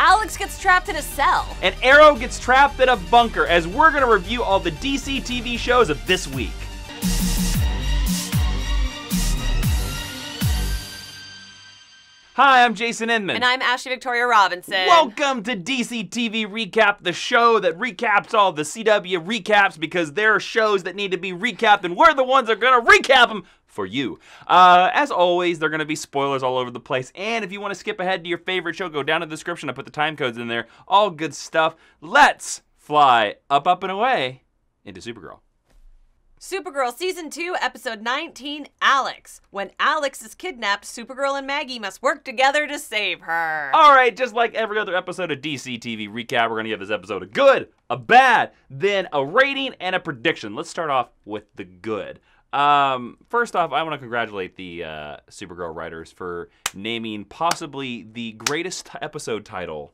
Alex gets trapped in a cell. And Arrow gets trapped in a bunker as we're going to review all the DC TV shows of this week. Hi, I'm Jason Inman. And I'm Ashley Victoria Robinson. Welcome to DCTV Recap, the show that recaps all the CW recaps because there are shows that need to be recapped and we're the ones that are going to recap them for you. As always, there are going to be spoilers all over the place, and if you want to skip ahead to your favorite show, go down to the description. I put the time codes in there. All good stuff. Let's fly up, up, and away into Supergirl. Supergirl Season 2, Episode 19, Alex. When Alex is kidnapped, Supergirl and Maggie must work together to save her. All right, just like every other episode of DCTV Recap, we're going to give this episode a good, a bad, then a rating and a prediction. Let's start off with the good. First off, I want to congratulate the Supergirl writers for naming possibly the greatest episode title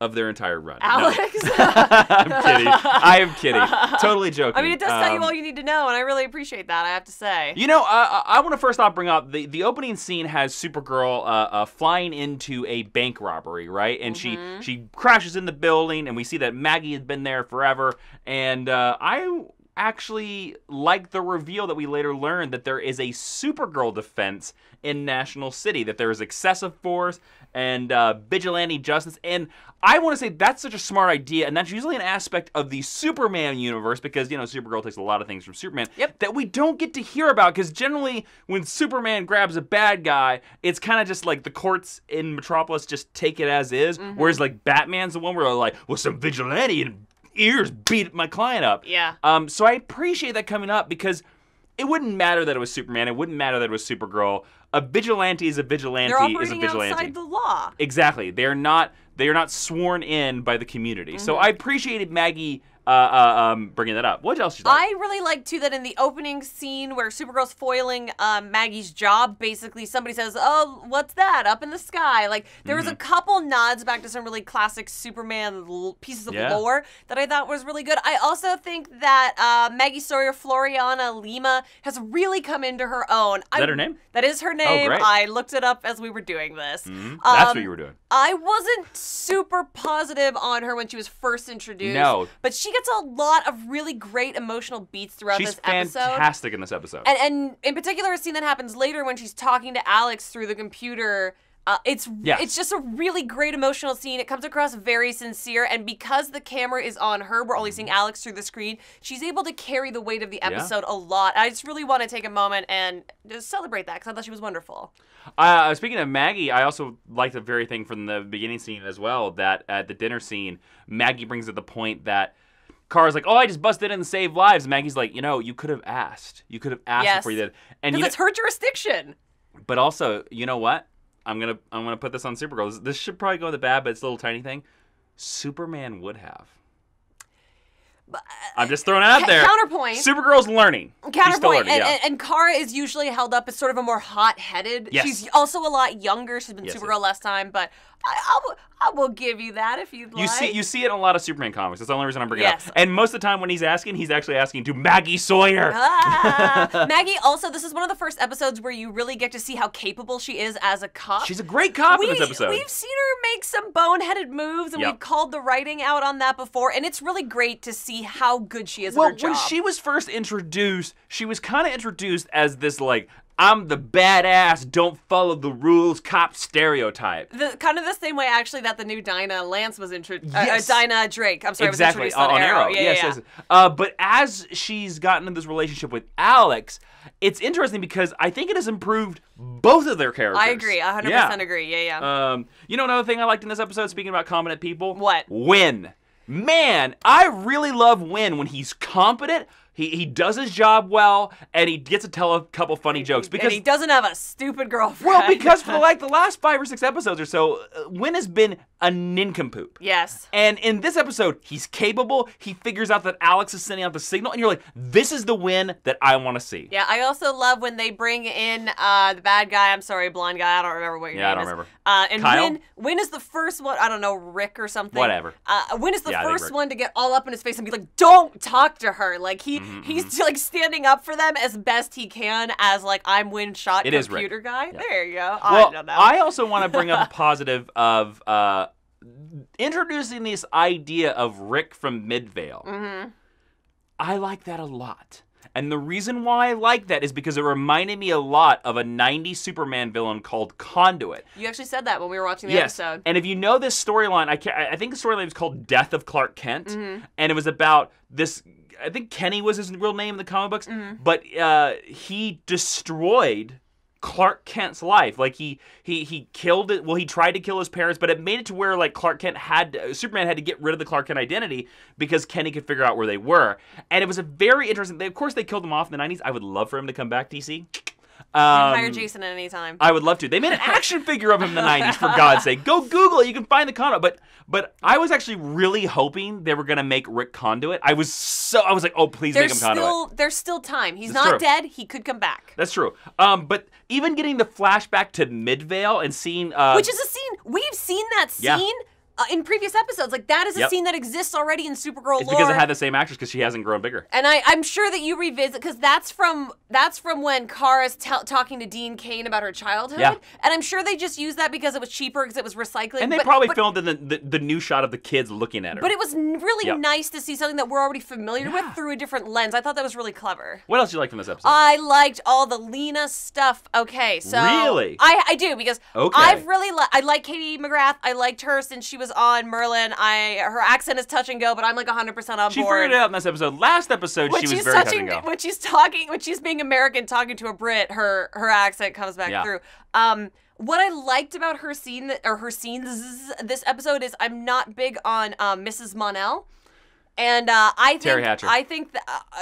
of their entire run. Alex? No. I'm kidding. I am kidding. Totally joking. I mean, it does tell you all you need to know, and I really appreciate that, I have to say. You know, I want to first off bring up the opening scene has Supergirl flying into a bank robbery, right? And she crashes in the building, and we see that Maggie has been there forever. And I actually like the reveal that we later learned that there is a Supergirl defense in National City, that there is excessive force and vigilante justice, and I want to say that's such a smart idea, and that's usually an aspect of the Superman universe because, you know, Supergirl takes a lot of things from Superman that we don't get to hear about because generally when Superman grabs a bad guy, it's kind of just like the courts in Metropolis just take it as is, whereas like Batman's the one where they're like, well, some vigilante and ears beat my client up. Yeah. So I appreciate that coming up because it wouldn't matter that it was Superman. It wouldn't matter that it was Supergirl. A vigilante is a vigilante. They're operating outside the law. Exactly. They are not sworn in by the community. So I appreciated Maggie bringing that up. What else did you like? I really like, too, that in the opening scene where Supergirl's foiling Maggie's job, basically somebody says, oh, what's that up in the sky? Like, there was a couple nods back to some really classic Superman pieces of lore that I thought was really good. I also think that Maggie Sawyer, Floriana Lima, has really come into her own. Is that her name? That is her name. Oh, great. I looked it up as we were doing this. That's what you were doing. I wasn't super positive on her when she was first introduced. No. But she gets a lot of really great emotional beats throughout this episode. She's fantastic in this episode. And in particular, a scene that happens later when she's talking to Alex through the computer. It's just a really great emotional scene. It comes across very sincere, and because the camera is on her, we're only seeing Alex through the screen, she's able to carry the weight of the episode a lot. I just really want to take a moment and just celebrate that because I thought she was wonderful. Speaking of Maggie, I also liked the very thing from the beginning scene as well, that at the dinner scene, Maggie brings up the point that Kara's like, oh, I just busted in and saved lives. And Maggie's like, you know, you could have asked. You could have asked before you did. Because it's her jurisdiction. But also, you know what? I'm gonna put this on Supergirl. This should probably go in the bad, but it's a little tiny thing. Superman would have. I'm just throwing it out there. Counterpoint. Supergirl's learning. Counterpoint. She's still learning, and Kara is usually held up as sort of a more hot-headed. Yes. She's also a lot younger. She's been Supergirl less time, but I will give you that if you'd like. You see it in a lot of Superman comics. That's the only reason I'm bringing it up. And most of the time when he's actually asking to Maggie Sawyer. Maggie, also, this is one of the first episodes where you really get to see how capable she is as a cop. She's a great cop in this episode. We've seen her make some boneheaded moves, and we've called the writing out on that before, and it's really great to see how good she is at her job. Well, when she was first introduced, she was kind of introduced as this, like, I'm the badass, don't follow the rules, cop stereotype. Kind of the same way, actually, that the new Dinah Lance was introduced. Yes. Dinah Drake, I'm sorry, exactly. was introduced on Arrow. Yes. But as she's gotten in this relationship with Alex, it's interesting because I think it has improved both of their characters. I agree, 100% agree, yeah. You know another thing I liked in this episode, speaking about competent people? What? Win. Man, I really love Win when he's competent. He does his job well, and he gets to tell a couple funny jokes. Because and he doesn't have a stupid girlfriend. Well, because for like the last 5 or 6 episodes or so, Win has been a nincompoop. Yes. And in this episode, he's capable. He figures out that Alex is sending out the signal, and you're like, this is the Win that I want to see. Yeah, I also love when they bring in the bad guy. I'm sorry, blonde guy. I don't remember what your name is. Yeah, I don't remember. And Kyle? Win is the first one. I don't know, Rick or something. Whatever. Win is the first one to get all up in his face and be like, don't talk to her. Like, he's like standing up for them as best he can as like, I'm Win Shot computer guy. Yeah. There you go. Well, I don't know. I also want to bring up a positive of introducing this idea of Rick from Midvale. I like that a lot. And the reason why I like that is because it reminded me a lot of a 90s Superman villain called Conduit. You actually said that when we were watching the episode. And if you know this storyline, I think the storyline was called Death of Clark Kent. And it was about this, I think Kenny was his real name in the comic books, but he destroyed Clark Kent's life. Like he killed it. Well, he tried to kill his parents, but it made it to where like Superman had to get rid of the Clark Kent identity because Kenny could figure out where they were. And it was a very interesting. Of course, they killed him off in the 90s. I would love for him to come back, DC. Hire Jason at any time. I would love to. They made an action figure of him in the 90s, for God's sake. Go Google it. You can find the comic. But I was actually really hoping they were going to make Rick Conduit. I was like, oh, please make him Conduit. There's still time. He's not dead. He could come back. That's true. But even getting the flashback to Midvale and seeing... which is a scene... We've seen that scene... in previous episodes. Like, that is a scene that exists already in Supergirl lore. It's because it had the same actress because she hasn't grown bigger. And I'm sure that you revisit, because that's from when Kara's talking to Dean Cain about her childhood. Yeah. And I'm sure they just used that because it was cheaper, because it was recycling. And they probably filmed in the new shot of the kids looking at her. But it was really nice to see something that we're already familiar with through a different lens. I thought that was really clever. What else do you like from this episode? I liked all the Lena stuff. Okay, so... Really? I do, because I've really... I like Katie McGrath. I liked her since she was on Merlin. Her accent is touch and go, but I'm like 100% on board. She figured it out in this episode. Last episode, she was very touch and go. When she's being American talking to a Brit, her accent comes back through. What I liked about her scenes this episode is I'm not big on Mrs. Monell. And I think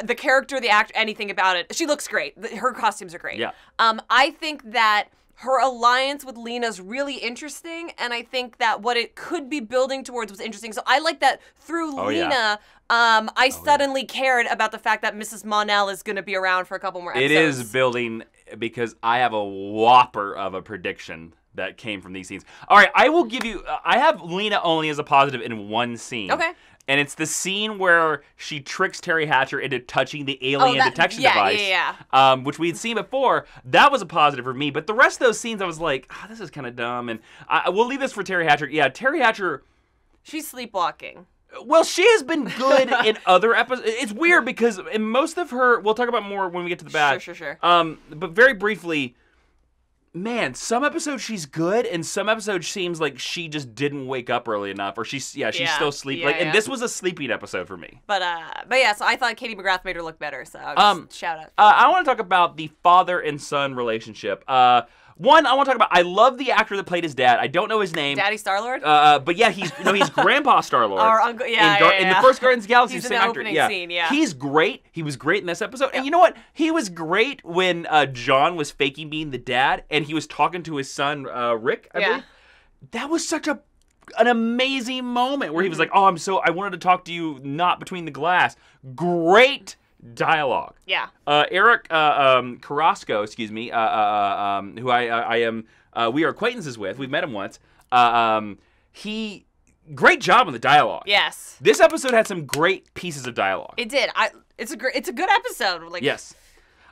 the character, the actor, anything about it, she looks great. Her costumes are great. Yeah. I think that her alliance with Lena's really interesting, and I think that what it could be building towards was interesting. So I like that through Lena, I suddenly cared about the fact that Mrs. Monell is going to be around for a couple more episodes. It is building, because I have a whopper of a prediction that came from these scenes. All right, I will give you, I have Lena only as a positive in one scene. Okay. And it's the scene where she tricks Terry Hatcher into touching the alien detection device, which we had seen before. That was a positive for me. But the rest of those scenes, I was like, this is kind of dumb. And we'll leave this for Terry Hatcher. Yeah, Terry Hatcher... She's sleepwalking. Well, she has been good in other episodes. It's weird because in most of her... We'll talk about more when we get to the bad. Sure. But very briefly... Man, some episodes she's good, and some episodes seems like she just didn't wake up early enough, or she's still sleeping. And this was a sleeping episode for me. But yeah, so I thought Katie McGrath made her look better. So just shout out. I want to talk about the father and son relationship. One, I want to talk about. I love the actor that played his dad. I don't know his name. Daddy Star-Lord. But yeah, he's Grandpa Star-Lord. Or Uncle. In the first Guardians of the Galaxy, he's same in the actor. opening scene. Yeah. He's great. He was great in this episode. And you know what? He was great when John was faking being the dad, and he was talking to his son Rick. I believe. That was such an amazing moment where he was like, "Oh, I wanted to talk to you, not between the glass." Great dialogue. Yeah. Eric Carrasco, excuse me, who I am, we are acquaintances with. We've met him once. Great job on the dialogue. Yes. This episode had some great pieces of dialogue. It did. It's a good episode. Like. Yes.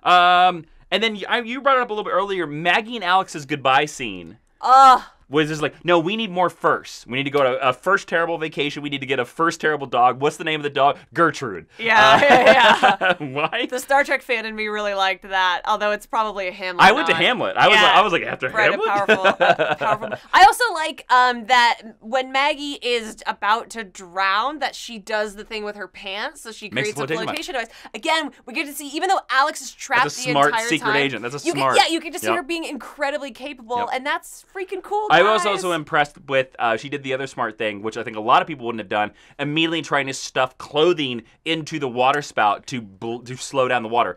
And then you brought it up a little bit earlier. Maggie and Alex's goodbye scene. Was just like, no, we need more firsts. We need to go to a first terrible vacation. We need to get a first terrible dog. What's the name of the dog? Gertrude. Yeah. Why? The Star Trek fan in me really liked that, although it's probably a Hamlet. I went to Hamlet. I was like, after Hamlet? Powerful. I also like that when Maggie is about to drown, that she does the thing with her pants, so she creates a flotation device. Again, we get to see, even though Alex is trapped the entire time. That's a smart secret agent. That's you get to see her being incredibly capable, and that's freaking cool. I was also impressed with, she did the other smart thing, which I think a lot of people wouldn't have done, immediately trying to stuff clothing into the water spout to slow down the water.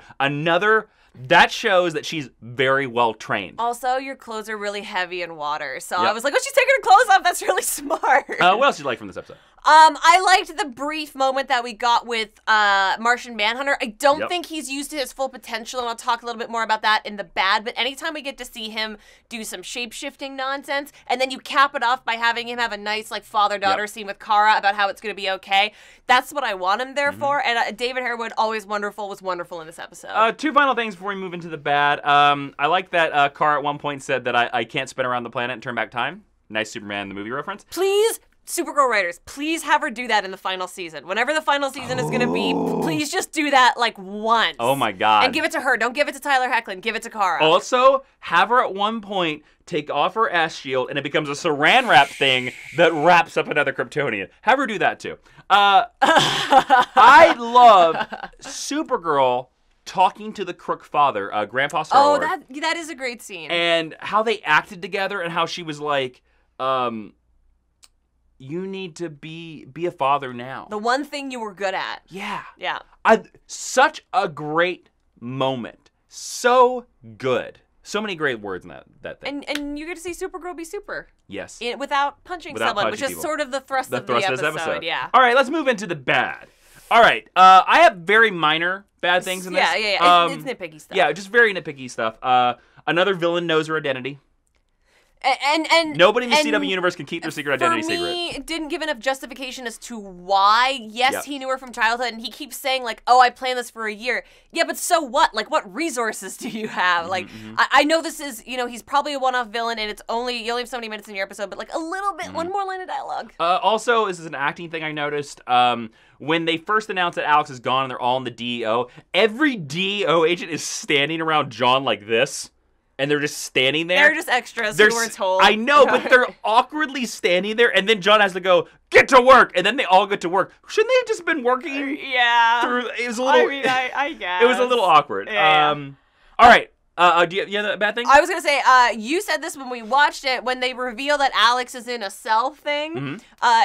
That shows that she's very well trained. Also, your clothes are really heavy in water, so I was like, oh, she's taking her clothes off. That's really smart. What else did you like from this episode? I liked the brief moment that we got with Martian Manhunter. I don't think he's used to his full potential, and I'll talk a little bit more about that in the bad, but anytime we get to see him do some shape-shifting nonsense, and then you cap it off by having him have a nice like father-daughter scene with Kara about how it's going to be okay, that's what I want him there for, and David Harewood, always wonderful, was wonderful in this episode. Two final things before we move into the bad. I like that Kara at one point said that I can't spin around the planet and turn back time. Nice Superman the movie reference. Please Supergirl writers, please have her do that in the final season. Whenever the final season is going to be, please just do that like once. Oh my God. And give it to her. Don't give it to Tyler Hoechlin. Give it to Kara. Also, have her at one point take off her S shield and it becomes a saran wrap thing that wraps up another Kryptonian. Have her do that too. I love Supergirl talking to the crook father, Grandpa Star-Lord. Oh, that is a great scene. And how they acted together and how she was like, you need to be a father now. The one thing you were good at. Yeah. Yeah. Such a great moment. So good. So many great words in that thing. And you get to see Supergirl be super. Yes. Without punching someone, which is sort of the thrust of the episode. Yeah. All right, let's move into the bad. All right, I have very minor bad things in this. Yeah. It's nitpicky stuff. Yeah, just very nitpicky stuff. Another villain knows her identity. And nobody in the CW universe can keep their secret identity secret. For me, it didn't give enough justification as to why. Yes, he knew her from childhood, and he keeps saying, like, oh, I planned this for a year. Yeah, but so what? Like, what resources do you have? Like, I know this is, he's probably a one-off villain, and you only have so many minutes in your episode, but, like, a little bit, one more line of dialogue. Also, this is an acting thing I noticed. When they first announced that Alex is gone and they're all in the DEO, every DEO agent is standing around John like this. And they're just standing there. They're just extras who were told. I know, but they're awkwardly standing there, and then John has to go, get to work, and then they all get to work. Shouldn't they have just been working? Yeah. It was a little... I guess. It was a little awkward. Yeah. All right. Do you have a bad thing? I was going to say, you said this when we watched it, when they reveal that Alex is in a cell thing,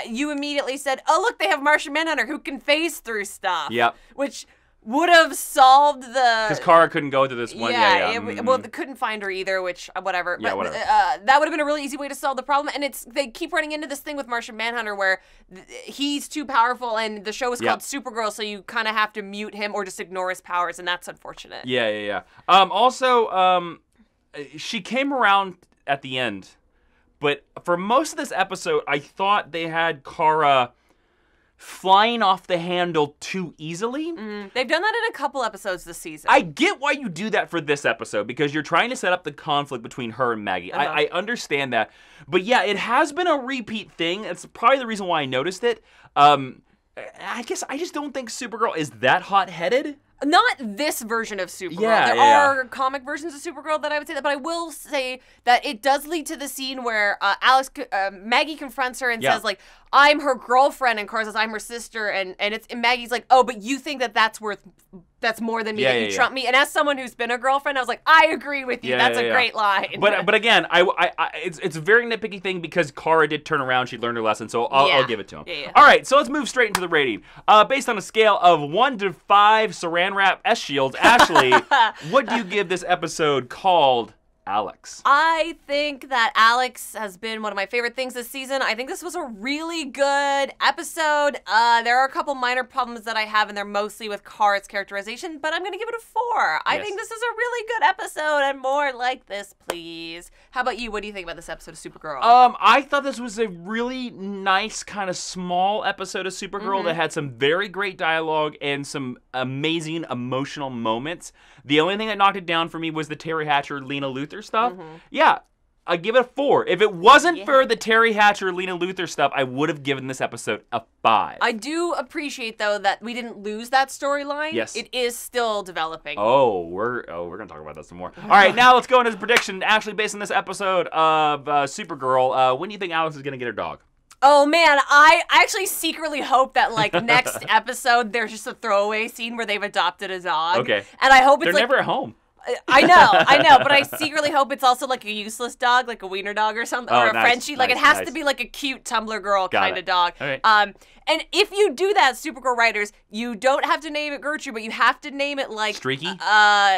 you immediately said, oh, look, they have Martian Manhunter who can phase through stuff. Yep. Which would have solved the... Because Kara couldn't go to this one. Well, they couldn't find her either, which, whatever. Yeah, but, whatever. That would have been a really easy way to solve the problem. And they keep running into this thing with Martian Manhunter where he's too powerful and the show is called Supergirl, so you kind of have to mute him or just ignore his powers, and that's unfortunate. Yeah. Also, she came around at the end, but for most of this episode, I thought they had Kara flying off the handle too easily. They've done that in a couple episodes this season. I get why you do that for this episode, because you're trying to set up the conflict between her and Maggie. I understand that. But yeah, it has been a repeat thing. It's probably the reason why I noticed it. I guess I just don't think Supergirl is that hot-headed. Not this version of Supergirl. Yeah, there are comic versions of Supergirl that I would say that, but I will say that it does lead to the scene where Maggie confronts her and says, like, I'm her girlfriend, and Kara says, I'm her sister, and Maggie's like, oh, but you think that's more than me, that you trump me. And as someone who's been a girlfriend, I was like, I agree with you. That's a great line. But again, it's a very nitpicky thing because Kara did turn around. She learned her lesson, so I'll give it to him. Yeah. All right, so let's move straight into the rating. Based on a scale of 1 to 5 saran wrap S shields, Ashley, what do you give this episode called Alex? I think that Alex has been one of my favorite things this season. I think this was a really good episode. There are a couple minor problems that I have, and they're mostly with Kara's characterization, but I'm going to give it a 4. I think this is a really good episode, and more like this, please. How about you? What do you think about this episode of Supergirl? I thought this was a really nice, kind of small episode of Supergirl that had some very great dialogue and some amazing emotional moments. The only thing that knocked it down for me was the Terry Hatcher, Lena Luthor stuff. Yeah, I give it a 4. If it wasn't for the Terry Hatcher, Lena Luthor stuff, I would have given this episode a 5. I do appreciate, though, that we didn't lose that storyline. Yes. It is still developing. We're going to talk about that some more. All right, now let's go into the prediction. Actually, based on this episode of Supergirl, when do you think Alex is going to get her dog? Oh, man, I actually secretly hope that, like, next episode, there's just a throwaway scene where they've adopted a dog. Okay. And I hope it's They're never at home. I know, but I secretly hope it's also like a useless dog, like a wiener dog or something, or a Frenchie. Like, it has to be like a cute Tumblr girl kind of dog. All right. And if you do that, Supergirl writers, you don't have to name it Gertrude, but you have to name it like Streaky,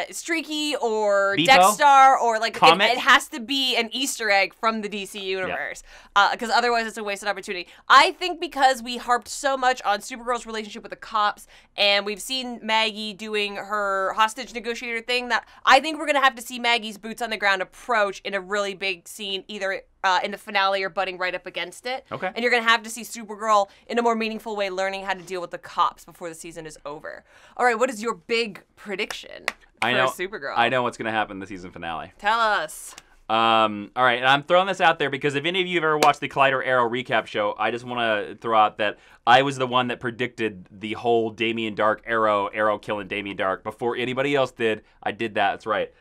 Streaky, or Beepo? Dexstar, or like Comet? it has to be an Easter egg from the DC universe, because otherwise it's a wasted opportunity. I think because we harped so much on Supergirl's relationship with the cops, and we've seen Maggie doing her hostage negotiator thing, that I think we're gonna have to see Maggie's boots on the ground approach in a really big scene, either in the finale or butting right up against it. Okay. And you're going to have to see Supergirl in a more meaningful way learning how to deal with the cops before the season is over. All right, what is your big prediction for Supergirl? I know what's going to happen in the season finale. Tell us. All right, and I'm throwing this out there because if any of you have ever watched the Collider Arrow recap show, I just want to throw out that I was the one that predicted the whole Damien Dark Arrow killing Damien Dark before anybody else did. I did that. That's right.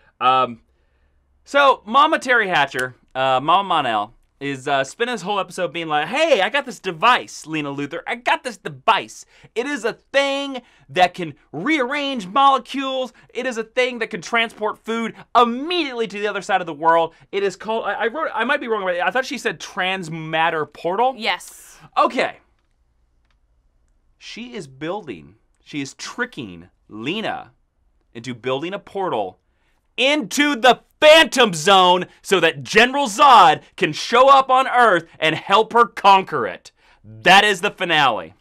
So Mama Terry Hatcher, Mama Mon-El, is spending this whole episode being like, hey, I got this device, Lena Luthor. I got this device. It is a thing that can rearrange molecules. It is a thing that can transport food immediately to the other side of the world. It is called, I might be wrong about it. I thought she said transmatter portal. Yes. Okay. She is tricking Lena into building a portal into the Phantom Zone so that General Zod can show up on Earth and help her conquer it. That is the finale.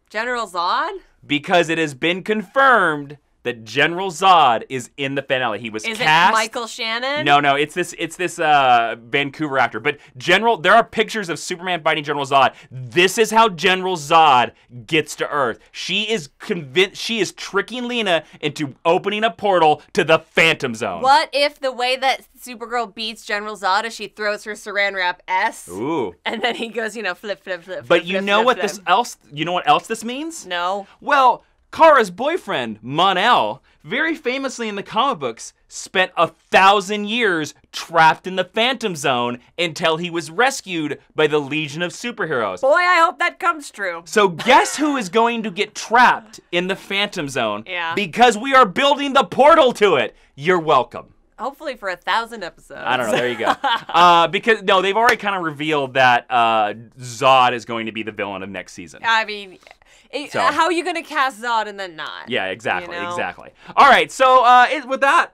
General Zod? Because it has been confirmed that General Zod is in the finale. He was cast. Is it Michael Shannon? No, it's this Vancouver actor. But there are pictures of Superman fighting General Zod. This is how General Zod gets to Earth. She is tricking Lena into opening a portal to the Phantom Zone. What if the way that Supergirl beats General Zod is she throws her saran wrap S? Ooh. And then he goes, flip. But you know what else this means? No. Well, Kara's boyfriend, Mon-El, very famously in the comic books, spent 1,000 years trapped in the Phantom Zone until he was rescued by the Legion of Superheroes. Boy, I hope that comes true. So guess who is going to get trapped in the Phantom Zone? Yeah. Because we are building the portal to it. You're welcome. Hopefully for 1,000 episodes. I don't know. There you go. Because they've already kind of revealed that Zod is going to be the villain of next season. I mean, how are you going to cast Zod and then not? Yeah, exactly, exactly. All right, so with that,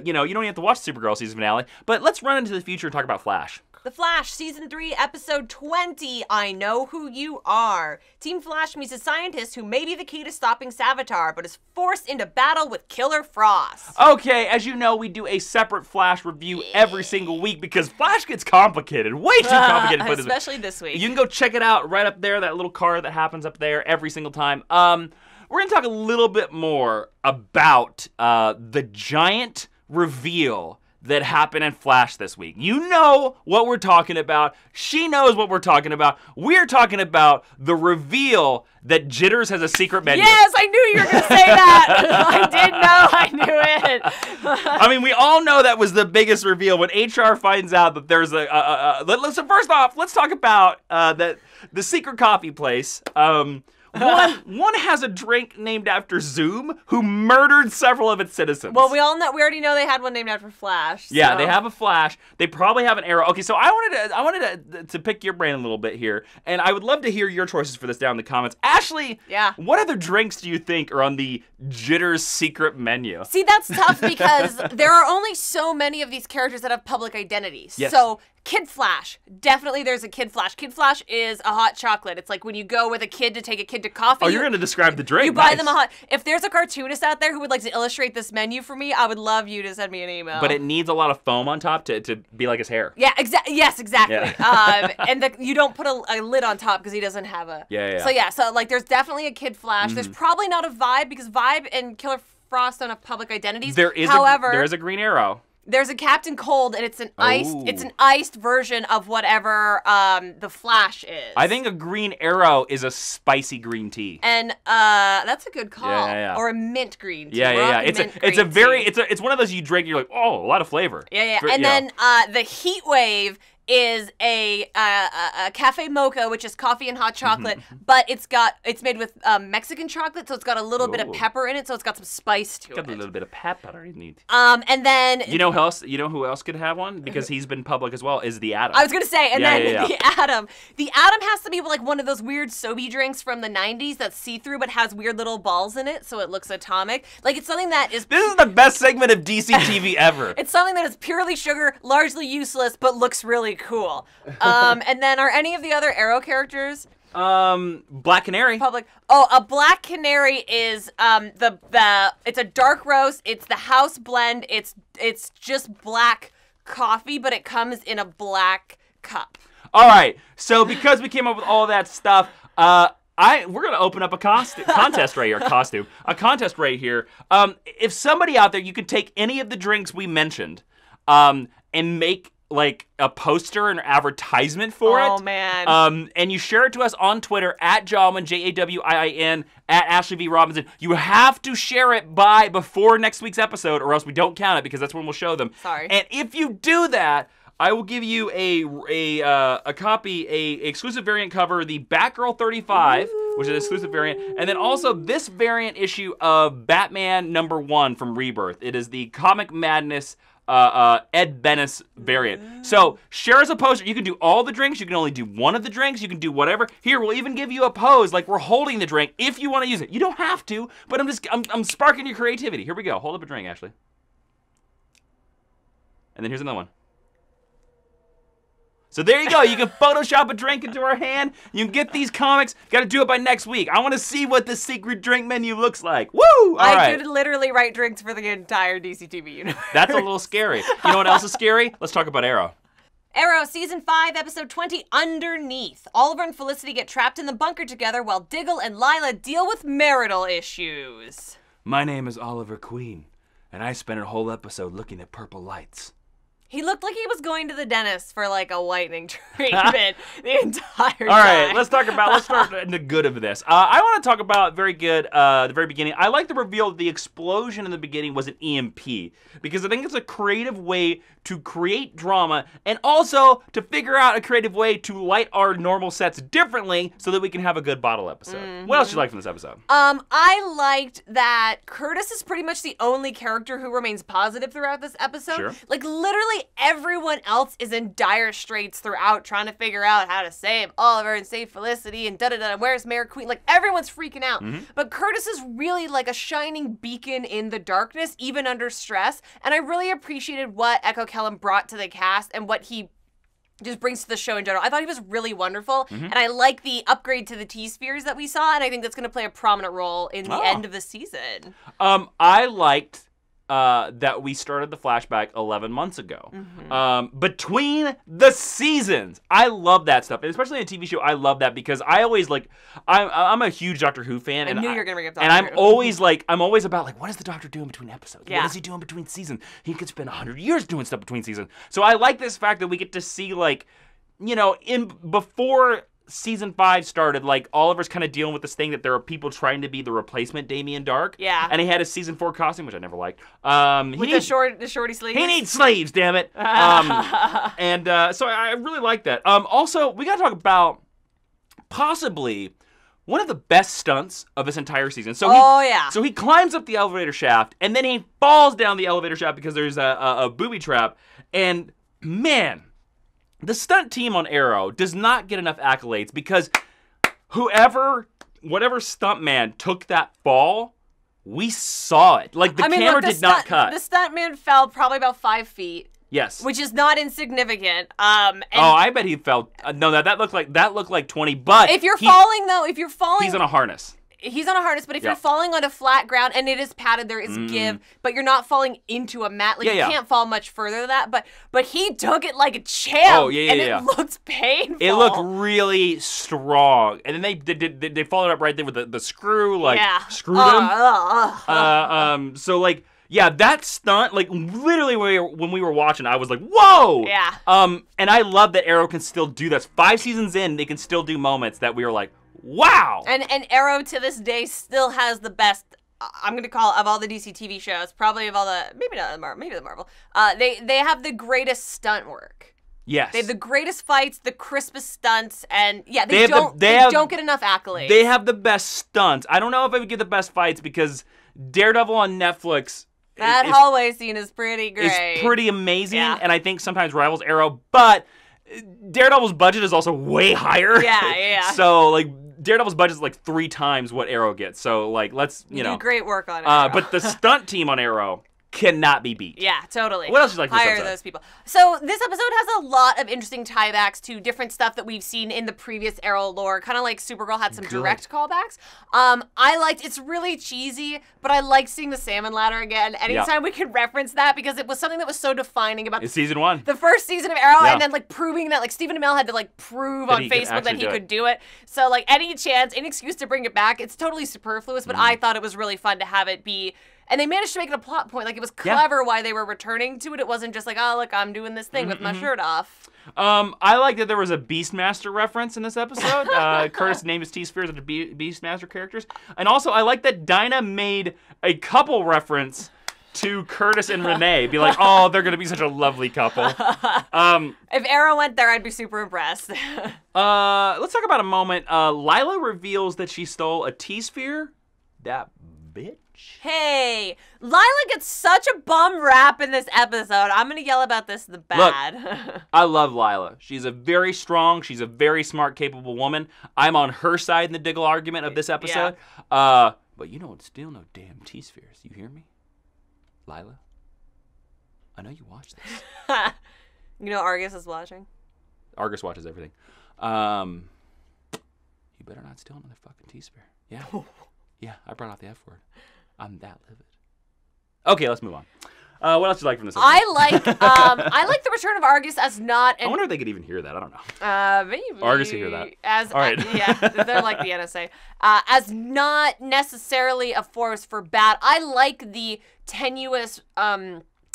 you don't even have to watch Supergirl season finale, but let's run into the future and talk about Flash. The Flash, Season 3, Episode 20, I Know Who You Are. Team Flash meets a scientist who may be the key to stopping Savitar, but is forced into battle with Killer Frost. Okay, as you know, we do a separate Flash review every single week because Flash gets complicated. Way too complicated. Especially this week. You can go check it out right up there, that little card that happens up there every single time. We're going to talk a little bit more about the giant reveal that happened in Flash this week. You know what we're talking about. She knows what we're talking about. We're talking about the reveal that Jitters has a secret menu. Yes, I knew you were going to say that. I did know. I knew it. I mean, we all know that was the biggest reveal when HR finds out that there's so first off, let's talk about the secret coffee place. One has a drink named after Zoom, who murdered several of its citizens. Well, we already know they had one named after Flash. Yeah, they have a Flash. They probably have an Arrow. Okay, so I wanted to pick your brain a little bit here, and I would love to hear your choices for this down in the comments. Ashley, what other drinks do you think are on the Jitters secret menu? See, that's tough because there are only so many of these characters that have public identities. Yes. So Kid Flash. Definitely there's a Kid Flash. Kid Flash is a hot chocolate. It's like when you go with a kid to take a kid to coffee. Oh, you're going to describe the drink. You buy them a hot... If there's a cartoonist out there who would like to illustrate this menu for me, I would love you to send me an email. But it needs a lot of foam on top to be like his hair. Yeah, yes, exactly. Yeah. And you don't put a lid on top because he doesn't have a... Yeah. So like there's definitely a Kid Flash. Mm-hmm. There's probably not a Vibe because Vibe and Killer Frost don't have public identities. However, there is a Green Arrow. There's a Captain Cold, and it's an iced version of whatever the Flash is. I think a Green Arrow is a spicy green tea. And that's a good call. Yeah. Or a mint green tea. Yeah. It's one of those you drink, you're like, oh, a lot of flavor. Yeah. Then the Heat Wave is a cafe mocha, which is coffee and hot chocolate, but it's made with Mexican chocolate, so it's got a little bit of pepper in it, so it's got some spice to it. Got a little bit of pepper in it. And then you know who else could have one because he's been public as well is the Atom. I was gonna say, the Atom. The Atom has to be like one of those weird Sobe drinks from the 90s that's see-through but has weird little balls in it, so it looks atomic. Like it's something that is. This is the best segment of DCTV ever. It's something that is purely sugar, largely useless, but looks really cool. And then are any of the other Arrow characters? Black Canary. Public. Oh, a Black Canary is it's a dark roast. It's the house blend. It's just black coffee, but it comes in a black cup. All right. So because we came up with all that stuff, we're gonna open up a contest right here. A contest right here. If somebody out there, you could take any of the drinks we mentioned. and make like a poster and advertisement for it. Oh, man. And you share it to us on Twitter at Jawiin, Jawiin, at Ashley V. Robinson. You have to share it before next week's episode, or else we don't count it because that's when we'll show them. Sorry. And if you do that, I will give you a copy, a exclusive variant cover, the Batgirl 35, which is an exclusive variant, and then also this variant issue of Batman #1 from Rebirth. It is the Comic Madness Ed Benes variant. So share us a poster. You can do all the drinks. You can only do one of the drinks. You can do whatever. Here, we'll even give you a pose like we're holding the drink if you want to use it. You don't have to, but I'm sparking your creativity. Here we go. Hold up a drink, Ashley. And then here's another one. So there you go. You can Photoshop a drink into our hand. You can get these comics. Got to do it by next week. I want to see what the secret drink menu looks like. Woo! I could literally write drinks for the entire DCTV universe. That's a little scary. You know what else is scary? Let's talk about Arrow. Arrow, Season 5, Episode 20, Underneath. Oliver and Felicity get trapped in the bunker together while Diggle and Lila deal with marital issues. My name is Oliver Queen, and I spent a whole episode looking at purple lights. He looked like he was going to the dentist for like a whitening treatment the entire time. All right, let's start the good of this. I want to talk about the very beginning. I like the reveal that the explosion in the beginning was an EMP because I think it's a creative way to create drama and also to figure out a creative way to light our normal sets differently so that we can have a good bottle episode. Mm-hmm. What else did you like from this episode? I liked that Curtis is pretty much the only character who remains positive throughout this episode. Sure. Like literally everyone else is in dire straits throughout trying to figure out how to save Oliver and save Felicity and da-da-da, where's Mayor Queen? Like, everyone's freaking out. Mm-hmm. But Curtis is really like a shining beacon in the darkness, even under stress. And I really appreciated what Echo Kellum brought to the cast and what he just brings to the show in general. I thought he was really wonderful. Mm-hmm. And I like the upgrade to the T-Spheres that we saw, and I think that's going to play a prominent role in the end of the season. I liked that we started the flashback 11 months ago. Mm-hmm. Between the seasons. I love that stuff. And especially in a TV show, I love that because I always I'm a huge Doctor Who fan. I knew you were going to bring up Doctor Who. And I'm always about what is the Doctor doing between episodes? Yeah. What is he doing between seasons? He could spend 100 years doing stuff between seasons. So I like this fact that we get to see before Season 5 started, Oliver's kind of dealing with this thing that there are people trying to be the replacement Damien Dark. Yeah. And he had his Season 4 costume, which I never liked. With the shorty sleeves? He needs sleeves, damn it. So I really like that. Also, we got to talk about possibly one of the best stunts of this entire season. So he climbs up the elevator shaft, and then he falls down the elevator shaft because there's a booby trap. And, man, the stunt team on Arrow does not get enough accolades because whatever stuntman took that fall, we saw it. Camera did not cut. The stuntman fell probably about 5 feet. Yes. Which is not insignificant. I bet he fell. No, that looked like 20. But if you're falling, he's on a harness. He's on a harness, but if you're falling on a flat ground and it is padded, there is give, but you're not falling into a mat. You can't fall much further than that. But he took it like a champ, it looked painful. It looked really strong, and then they followed up right there with the screw, screwed him. That stunt, literally when we were watching, I was like, whoa! Yeah. And I love that Arrow can still do this. 5 seasons in, they can still do moments that we were like, wow! And Arrow to this day still has the best, I'm going to call it, of all the DC TV shows, probably of all the, maybe not the Marvel, maybe the Marvel. They have the greatest stunt work. Yes. They have the greatest fights, the crispest stunts, and they don't get enough accolades. They have the best stunts. I don't know if I would give the best fights because Daredevil on Netflix, that hallway scene is pretty great. It's pretty amazing, and I think sometimes rivals Arrow, but Daredevil's budget is also way higher. Yeah. So, Daredevil's budget is 3 times what Arrow gets. So, let's, you do great work on Arrow. But the stunt team on Arrow cannot be beat. Yeah, totally. What else did you like from this episode? Hire those people. So this episode has a lot of interesting tiebacks to different stuff that we've seen in the previous Arrow lore, kind of like Supergirl had some direct callbacks. It's really cheesy, but I like seeing the salmon ladder again. Anytime we can reference that, because it was something that was so defining about season 1. The first season of Arrow, and then proving that Stephen Amell had to prove on Facebook that he could do it. So any chance, any excuse to bring it back, it's totally superfluous, but I thought it was really fun to have it be And they managed to make it a plot point. Like, it was clever why they were returning to it. It wasn't just like, oh, look, I'm doing this thing with my shirt off. I like that there was a Beastmaster reference in this episode. Curtis named his T-Spheres after Beastmaster characters. And also, I like that Dinah made a couple reference to Curtis and Renee. Be like, oh, they're going to be such a lovely couple. If Arrow went there, I'd be super impressed. Let's talk about a moment. Lila reveals that she stole a T-Sphere. That bitch. Hey, Lila gets such a bum rap in this episode. I'm going to yell about this in the bad. Look, I love Lila. She's a very strong, she's a very smart, capable woman. I'm on her side in the Diggle argument of this episode. Yeah. But you don't steal no damn T-Spheres. You hear me? Lila? I know you watch this. You know Argus is watching? Argus watches everything. You better not steal another fucking T-Sphere. Yeah. Yeah, I brought out the F word. I'm that livid. Okay, let's move on. What else do you like from this episode? I like the return of Argus as not. I wonder if they could even hear that. I don't know. Maybe Argus could hear that. All right. Yeah, they're like the NSA. As not necessarily a force for bad. I like the tenuous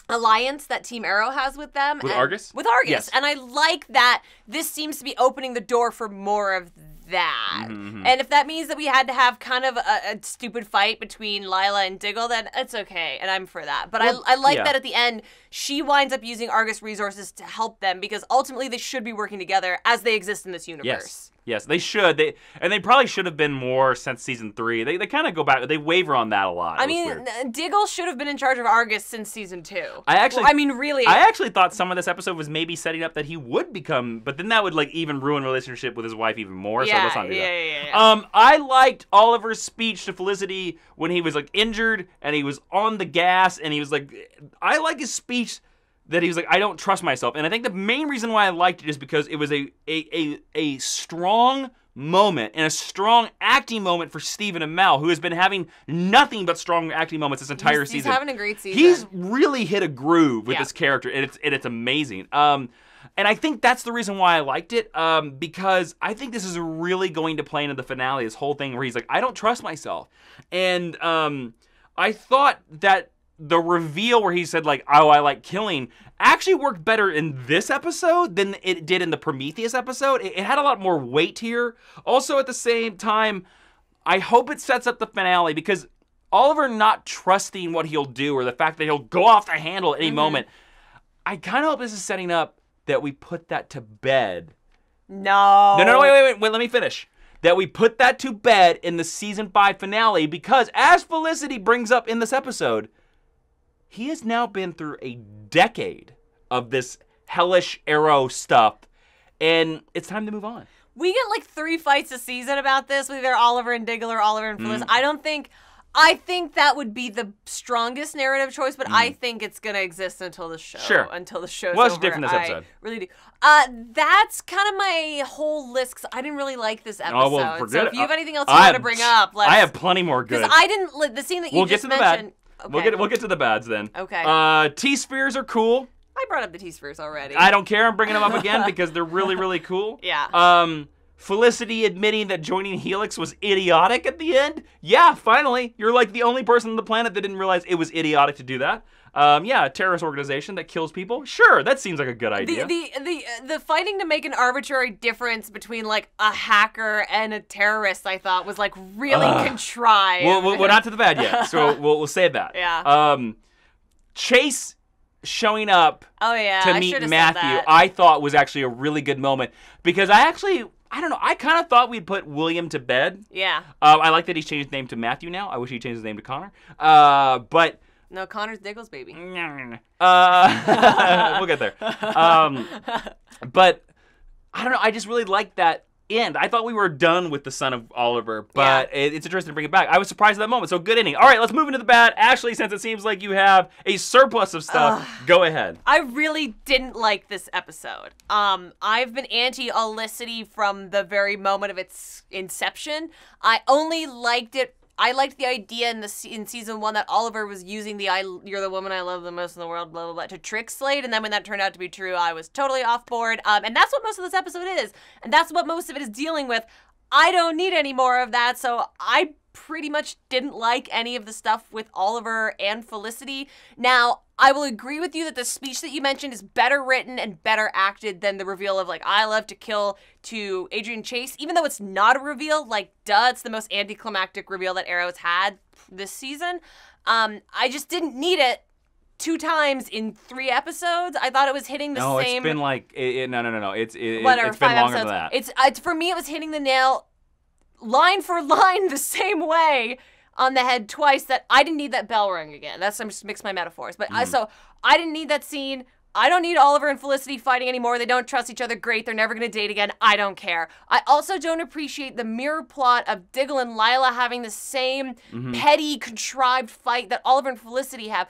alliance that Team Arrow has with them. With Argus? With Argus. Yes. And I like that this seems to be opening the door for more of that. Mm-hmm. And if that means that we had to have kind of a stupid fight between Lila and Diggle, then it's okay, and I'm for that. But I like that at the end, she winds up using Argus resources to help them, because ultimately they should be working together as they exist in this universe. Yes, they should. They probably should have been more since season 3. They kind of go back. They waver on that a lot. I mean, Diggle should have been in charge of Argus since season 2. I actually thought some of this episode was maybe setting up that he would become, but then that would like even ruin relationship with his wife even more. So let's not do that. Yeah. I liked Oliver's speech to Felicity when he was like injured and he was on the gas and he was like, I like his speech. That he was like, I don't trust myself. And I think the main reason why I liked it is because it was a strong moment and a strong acting moment for Steven Amell, who has been having nothing but strong acting moments this entire season. He's having a great season. He's really hit a groove with this character, and it's amazing. And I think that's the reason why I liked it, because I think this is really going to play into the finale, this whole thing where he's like, I don't trust myself. And I thought that the reveal where he said, like, oh, I like killing, actually worked better in this episode than it did in the Prometheus episode. It had a lot more weight here. Also, at the same time, I hope it sets up the finale, because Oliver not trusting what he'll do or the fact that he'll go off the handle at any moment, I kind of hope this is setting up that we put that to bed. No, wait, let me finish. That we put that to bed in the season 5 finale, because as Felicity brings up in this episode, he has now been through a decade of this hellish Arrow stuff, and it's time to move on. We get like 3 fights a season about this, with either Oliver and Diggle or Oliver and Felicity. I think that would be the strongest narrative choice, but I think it's going to exist until the show. Sure. Until the show's What's over. different this episode? I really do. That's kind of my whole list, because I didn't really like this episode. Oh, well, forget so it. if you have anything else you want to bring up, let's... I have plenty more good. Because I didn't... The scene that you just mentioned... Okay. We'll get to the bads then. Okay. T-Spheres are cool. I brought up the T-Spheres already. I don't care. I'm bringing them up again because they're really, really cool. Yeah. Felicity admitting that joining Helix was idiotic at the end. Yeah, finally. You're like the only person on the planet that didn't realize it was idiotic to do that. Yeah, a terrorist organization that kills people. Sure, that seems like a good idea. The fighting to make an arbitrary difference between like a hacker and a terrorist, I thought, was like really contrived. We're not to the bad yet, so we'll save that. Yeah. Chase showing up to meet Matthew, I thought was actually a really good moment, because I don't know, I kind of thought we'd put William to bed. Yeah. I like that he's changed his name to Matthew now. I wish he changed his name to Connor. But no, Connor's Diggle's baby. We'll get there. But I don't know. I just really like that end. I thought we were done with the son of Oliver, but it's interesting to bring it back. I was surprised at that moment. So good ending. All right, let's move into the bad. Ashley, since it seems like you have a surplus of stuff, go ahead. I really didn't like this episode. I've been anti-Olicity from the very moment of its inception. I only liked it. I liked the idea in season 1 that Oliver was using the "you're the woman I love the most in the world" blah blah blah to trick Slade, and then when that turned out to be true, I was totally off board. And that's what most of this episode is, and that's what most of it is dealing with. I don't need any more of that, so I pretty much didn't like any of the stuff with Oliver and Felicity. Now, I will agree with you that the speech that you mentioned is better written and better acted than the reveal of, like, I love to kill to Adrian Chase. Even though it's not a reveal, like, duh, it's the most anticlimactic reveal that Arrow's had this season. I just didn't need it 2 times in 3 episodes. I thought it was hitting the same... No, it's been like... No. It's been 5 longer episodes. than that. It's for me, it was hitting the nail line for line the same way on the head twice that I didn't need that bell ring again. I'm just mix my metaphors. But so I didn't need that scene. I don't need Oliver and Felicity fighting anymore. They don't trust each other. Great. They're never going to date again. I don't care. I also don't appreciate the mirror plot of Diggle and Lila having the same petty, contrived fight that Oliver and Felicity have.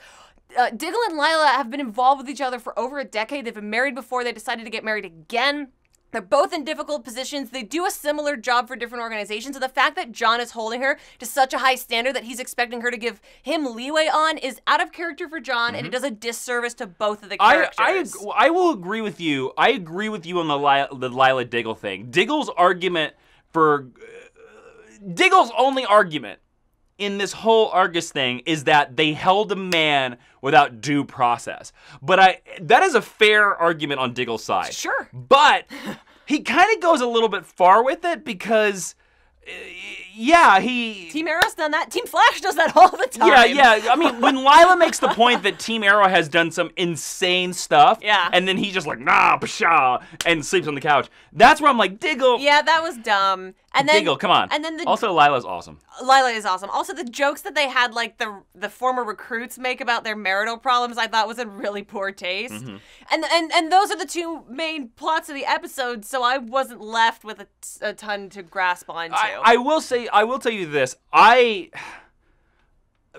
Diggle and Lila have been involved with each other for over a decade. They've been married before. They decided to get married again. They're both in difficult positions. They do a similar job for different organizations. So the fact that John is holding her to such a high standard that he's expecting her to give him leeway on is out of character for John, and it does a disservice to both of the characters. I will agree with you. I agree with you on the Lila Diggle thing. Diggle's argument for... Diggle's only argument in this whole Argus thing is that they held a man without due process. But that is a fair argument on Diggle's side. Sure. But he kind of goes a little bit far with it because, Team Arrow's done that. Team Flash does that all the time. Yeah. I mean, when Lila makes the point that Team Arrow has done some insane stuff, and then he's just like, nah, pshaw, and sleeps on the couch, that's where I'm like, Diggle. Yeah, that was dumb. And then, Diggle, come on. And then also, Lila's awesome. Lila is awesome. Also, the jokes that they had, like, the former recruits make about their marital problems, I thought was in really poor taste. And those are the 2 main plots of the episode, so I wasn't left with a ton to grasp onto. I will tell you this.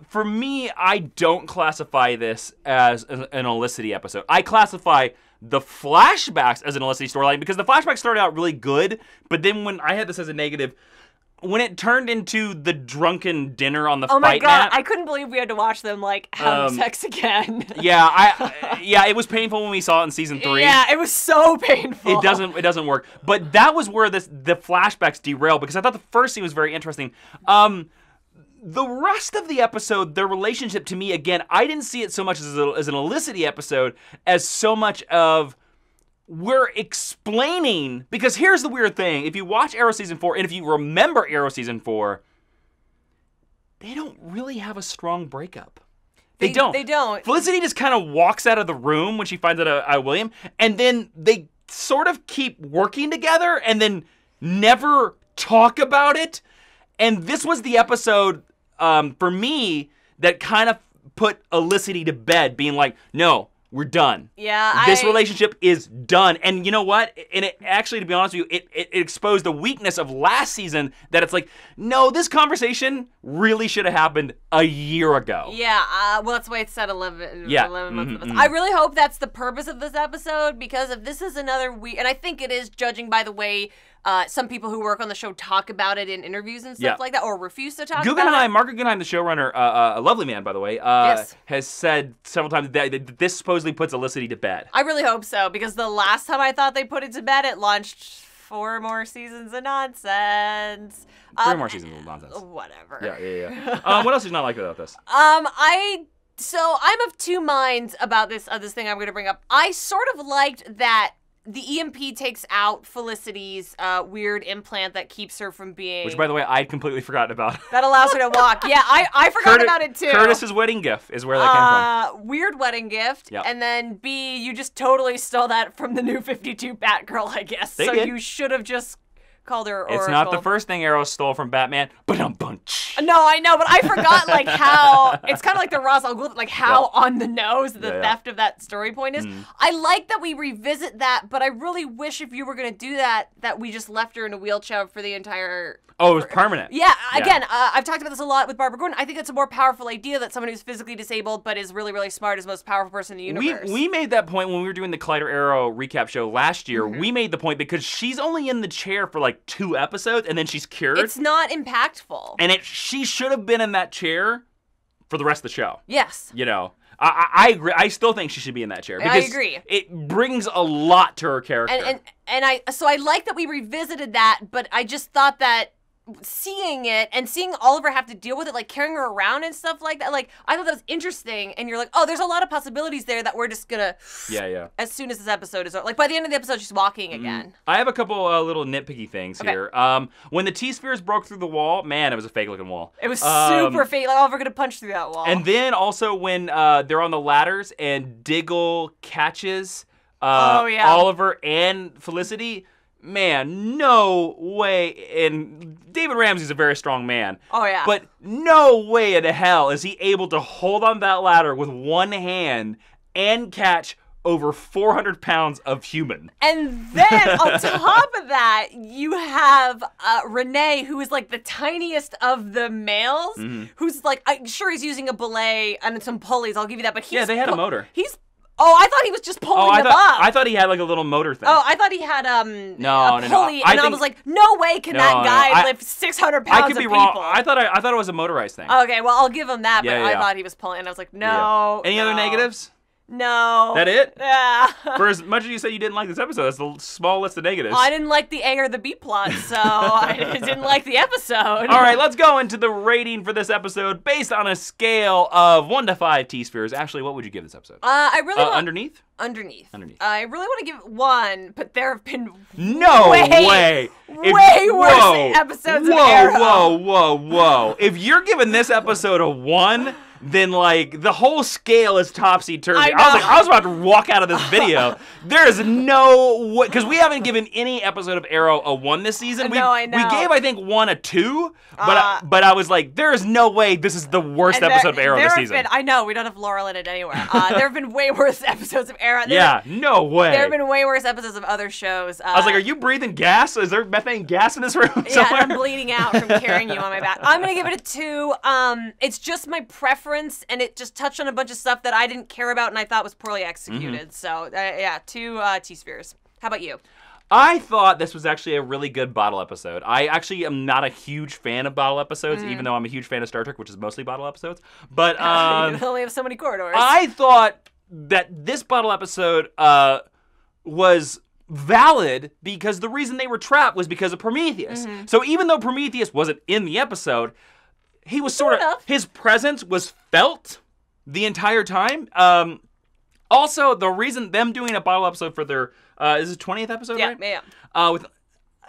For me, I don't classify this as an Olicity episode. I classify the flashbacks as an Olicity storyline because the flashbacks started out really good, but then when I had this as a negative, when it turned into the drunken dinner on the fight my god, mat, I couldn't believe we had to watch them, like, have sex again. it was painful when we saw it in season 3. Yeah, it was so painful. It doesn't work. But that was where the flashbacks derail because I thought the first scene was very interesting. The rest of the episode, their relationship to me, again, I didn't see it so much as an Olicity episode as so much of we're explaining, because here's the weird thing. If you watch Arrow Season 4, and if you remember Arrow Season 4, they don't really have a strong breakup. They don't. They don't. Felicity just kind of walks out of the room when she finds out William, and then they sort of keep working together and then never talk about it. And this was the episode, for me, that kind of put Olicity to bed, being like, no, we're done. Yeah, this relationship is done. And you know what? And it actually, to be honest with you, it exposed the weakness of last season that it's like, no, this conversation really should have happened a year ago. Yeah, well, that's why it's said 11 months. I really hope that's the purpose of this episode, because if this is another week, and I think it is, judging by the way some people who work on the show talk about it in interviews and stuff like that, or refuse to talk about it. Mark Guggenheim, the showrunner, a lovely man, by the way, has said several times that this supposedly puts Olicity to bed. I really hope so, because the last time I thought they put it to bed, it launched 4 more seasons of nonsense. 3 more seasons of nonsense. Whatever. Yeah. What else did you not like about this? So I'm of 2 minds about this thing I'm going to bring up. I sort of liked that the EMP takes out Felicity's weird implant that keeps her from being... Which, by the way, I'd completely forgotten about. That allows her to walk. Yeah, I forgot about it, too. Curtis's wedding gift is where that came from. Weird wedding gift. Yep. And then B, you just totally stole that from the New 52 Batgirl, I guess. They did. You should have just called her Oracle. It's not the first thing Arrow stole from Batman. Ba-dum-bunch. No, I know, but I forgot, like, how... It's kind of like the Ra's al Ghul, like, how on the nose the theft of that story point is. I like that we revisit that, but I really wish if you were going to do that we just left her in a wheelchair for the entire... Oh, it was permanent. Yeah, again, I've talked about this a lot with Barbara Gordon. I think it's a more powerful idea that someone who's physically disabled but is really, really smart is the most powerful person in the universe. We made that point when we were doing the Collider Arrow recap show last year. We made the point because she's only in the chair for like 2 episodes and then she's cured. It's not impactful. And she should have been in that chair for the rest of the show. Yes. You know, I agree. I still think she should be in that chair. Because I agree. It brings a lot to her character. So I like that we revisited that, but I just thought that seeing it and seeing Oliver have to deal with it, like carrying her around and stuff like that, like I thought that was interesting. And you're like, oh, there's a lot of possibilities there that we're just gonna as soon as this episode is over. Like by the end of the episode she's walking again. I have a couple little nitpicky things here. When the T-spheres broke through the wall, man, it was a fake looking wall. It was super fake, like Oliver gonna punch through that wall. And then also when they're on the ladders and Diggle catches Oliver and Felicity, man, no way. And David Ramsey's a very strong man. Oh, yeah. But no way in hell is he able to hold on that ladder with one hand and catch over 400 pounds of human. And then on top of that, you have Renee, who is like the tiniest of the males, who's like, I'm sure he's using a belay and some pulleys, I'll give you that, but he's... they had a motor. Oh, I thought he was just pulling them up. I thought he had like a little motor thing. Oh, I thought he had a pulley, and I was like, no way can that guy lift 600 pounds I could be of wrong. people. I thought it was a motorized thing. Okay, well, I'll give him that, but I thought he was pulling, and I was like, no. Any other negatives? No. That it? Yeah. For as much as you said you didn't like this episode, that's a small list of negatives. I didn't like the A or the B plot, so I didn't like the episode. All right, let's go into the rating for this episode based on a scale of 1 to 5 T-spheres. Ashley, what would you give this episode? I really want... Underneath. I really want to give it 1, but there have been way worse episodes of Arrow. Whoa. If you're giving this episode a 1, then like the whole scale is topsy-turvy. I was about to walk out of this video. There is no way, because we haven't given any episode of Arrow a 1 this season. I know. We gave, I think, 1 a 2, but I was like, there is no way this is the worst episode of Arrow this season. I know, we don't have Laurel in it anywhere. There have been way worse episodes of Arrow. No way. There have been way worse episodes of other shows. I was like, are you breathing gas? Is there methane gas in this room somewhere? Yeah, I'm bleeding out from carrying you on my back. I'm going to give it a 2. It's just my preference, and it just touched on a bunch of stuff that I didn't care about and I thought was poorly executed. So, 2 T-spheres. How about you? I thought this was actually a really good bottle episode. I actually am not a huge fan of bottle episodes, even though I'm a huge fan of Star Trek, which is mostly bottle episodes. But you only have so many corridors. I thought that this bottle episode was valid because the reason they were trapped was because of Prometheus. So even though Prometheus wasn't in the episode, he was his presence was felt the entire time. Also, the reason them doing a bottle episode for their, is it 20th episode, right? Yeah.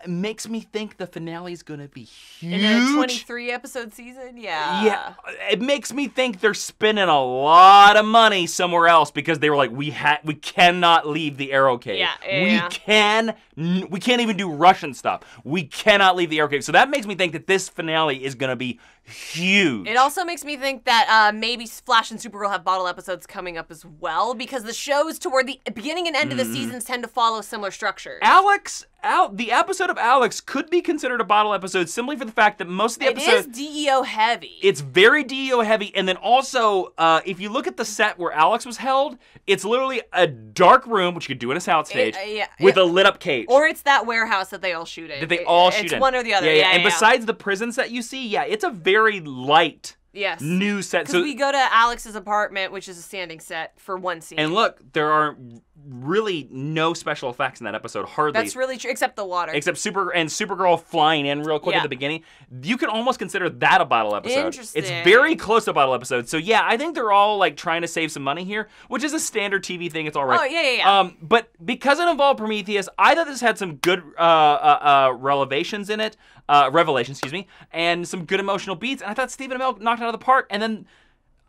It makes me think the finale is going to be huge. In a 23 episode season? Yeah. It makes me think they're spending a lot of money somewhere else because they were like, we cannot leave the Arrow Cave. We can't even do Russian stuff. We cannot leave the Arrow Cave. So that makes me think that this finale is going to be huge. It also makes me think that maybe Flash and Supergirl have bottle episodes coming up as well because the shows toward the beginning and end of the seasons tend to follow similar structures. The episode of Alex could be considered a bottle episode simply for the fact that most of the episode... It is DEO heavy. It's very DEO heavy, and then also, if you look at the set where Alex was held, it's literally a dark room, which you could do in a soundstage, with a lit up cage. Or it's that warehouse that they all shoot in. It's one or the other. And besides the prisons that you see, it's a very light... new set. Because we go to Alex's apartment, which is a standing set for one scene. And look, there are really no special effects in that episode, hardly. That's really true, except the water. Except Supergirl flying in real quick at the beginning. You can almost consider that a bottle episode. Interesting. It's very close to a bottle episode. So yeah, I think they're all like trying to save some money here, which is a standard TV thing. It's all right. Oh, yeah. But because it involved Prometheus, I thought this had some good revelations in it. Revelations, excuse me, and some good emotional beats. And I thought Stephen Amell knocked it out of the park. And then,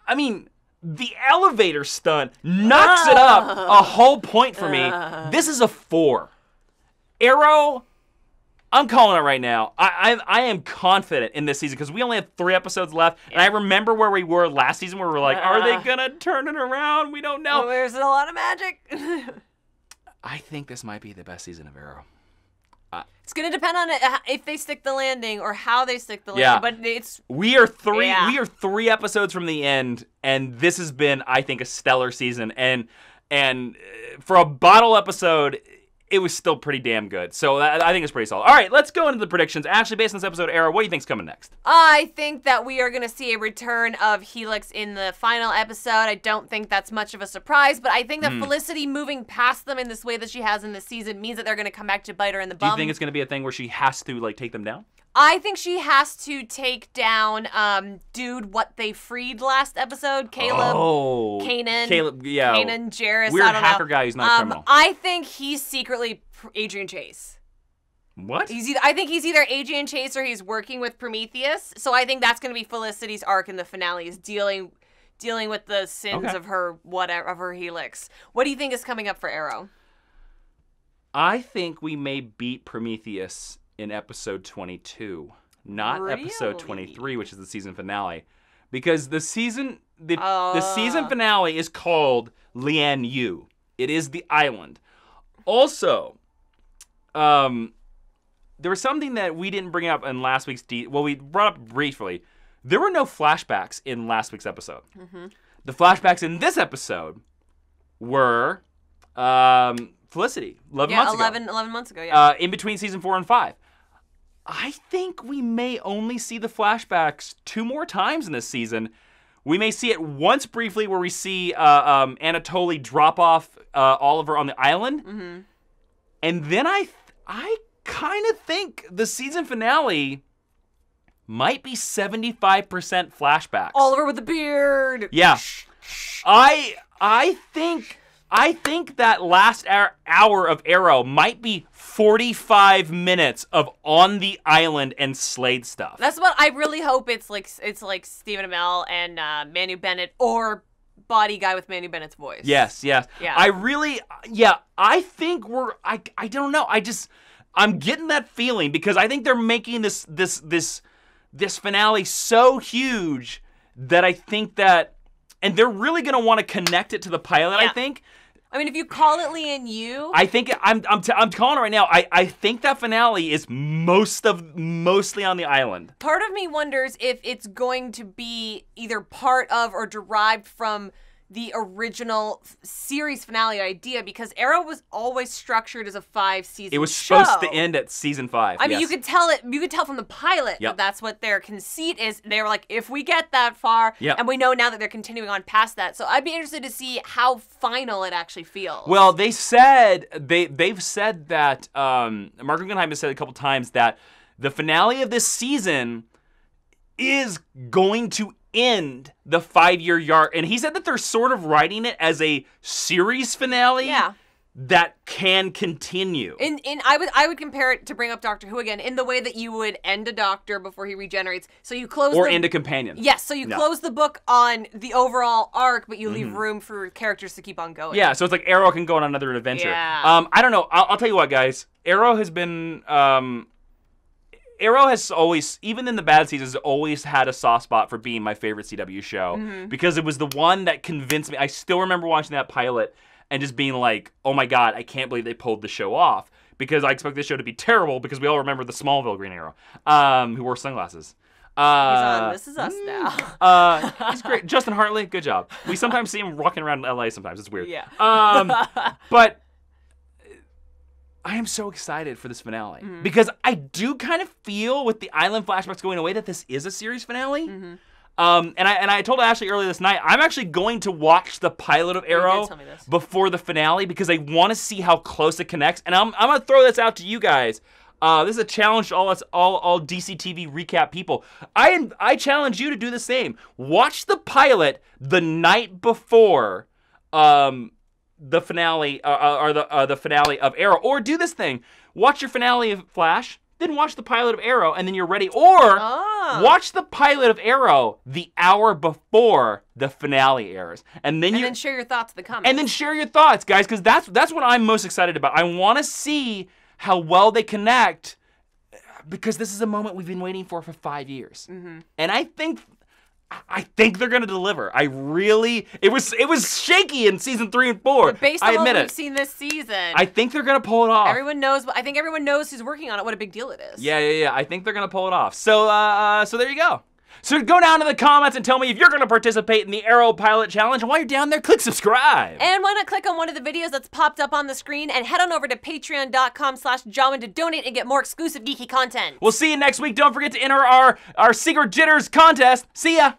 I mean, the elevator stunt knocks it up a whole point for me. This is a 4. Arrow, I'm calling it right now. I am confident in this season because we only have 3 episodes left. And I remember where we were last season where we were like, are they going to turn it around? We don't know. Well, there's a lot of magic. I think this might be the best season of Arrow. It's gonna depend on if they stick the landing or how they stick the landing. But we are 3 episodes from the end, and this has been, I think, a stellar season. And for a bottle episode, it was still pretty damn good. So I think it's pretty solid. All right, let's go into the predictions. Ashley, based on this episode, Arrow, what do you think's coming next? I think that we are going to see a return of Helix in the final episode. I don't think that's much of a surprise, but I think that Felicity moving past them in this way that she has in this season means that they're going to come back to bite her in the bum. Do you think it's going to be a thing where she has to, like, take them down? I think she has to take down dude what they freed last episode. Caleb. Oh. Kanan. Yeah. Kanan Jarrus. Weird I don't hacker know. guy who's not a criminal. I think he's secretly Adrian Chase. What? I think he's either Adrian Chase or he's working with Prometheus. So I think that's going to be Felicity's arc in the finale, is dealing with the sins of her of her helix. What do you think is coming up for Arrow? I think we may beat Prometheus in episode 22, not episode 23, which is the season finale, because the season finale is called Lian Yu. It is the island. Also, there was something that we didn't bring up in last week's we brought up briefly. There were no flashbacks in last week's episode. Mm-hmm. The flashbacks in this episode were Felicity, 11 months ago, yeah. In between season 4 and 5. I think we may only see the flashbacks 2 more times in this season. We may see it once briefly where we see Anatoly drop off Oliver on the island. Mm-hmm. And then I kind of think the season finale might be 75% flashbacks. Oliver with the beard. Yeah. I think that last hour of Arrow might be 45 minutes of on the island and Slade stuff. Think I really hope it's like Stephen Amell and Manu Bennett, or body guy with Manu Bennett's voice. Yes. Yeah. I think I don't know. I'm getting that feeling because I think they're making this finale so huge that I think that, and they're really going to want to connect it to the pilot, I think. I mean, if you call it Lian Yu, I think I'm calling it right now. I think that finale is mostly on the island. Part of me wonders if it's going to be either part of or derived from the original series finale idea, because Arrow was always structured as a 5-season show. It was supposed to end at season 5. I mean, you could tell from the pilot that that's what their conceit is. They were like, if we get that far, and we know now that they're continuing on past that. So I'd be interested to see how final it actually feels. Well, they've said that Mark Guggenheim has said a couple times that the finale of this season is going to end the 5-year arc, and he said that they're sort of writing it as a series finale that can continue. I would compare it, to bring up Doctor Who again, in the way that you would end a Doctor before he regenerates. So you close end a companion. Yes, so you close the book on the overall arc, but you leave room for characters to keep on going. Yeah, so it's like Arrow can go on another adventure. Yeah. I don't know. I'll tell you what, guys. Arrow has been Arrow has always, even in the bad seasons, always had a soft spot for being my favorite CW show because it was the one that convinced me. I still remember watching that pilot and just being like, oh my God, I can't believe they pulled the show off, because I expect this show to be terrible because we all remember the Smallville Green Arrow who wore sunglasses. He's on This Is Us now. He's great. Justin Hartley, good job. We sometimes see him walking around LA sometimes. It's weird. Yeah. But I am so excited for this finale because I do kind of feel, with the island flashbacks going away, that this is a series finale. And I told Ashley earlier this night, I'm actually going to watch the pilot of Arrow before the finale because I want to see how close it connects. And I'm going to throw this out to you guys. This is a challenge to all DCTV recap people. I challenge you to do the same. Watch the pilot the night before the finale or the finale of Arrow, or do this thing: watch your finale of Flash, then watch the pilot of Arrow, and then you're ready. Or watch the pilot of Arrow the hour before the finale airs, and then share your thoughts in the comments. And then share your thoughts, guys, because that's what I'm most excited about. I want to see how well they connect, because this is a moment we've been waiting for 5 years, and I think they're gonna deliver. It was shaky in season 3 and 4. But based on what we've seen this season, I think they're gonna pull it off. I think everyone knows who's working on it. What a big deal it is. Yeah. I think they're gonna pull it off. So there you go. So go down to the comments and tell me if you're gonna participate in the Arrow Pilot Challenge. And while you're down there, click subscribe. And why not click on one of the videos that's popped up on the screen and head on over to patreon.com/Jawiin to donate and get more exclusive geeky content. We'll see you next week. Don't forget to enter our Secret Jitters contest. See ya.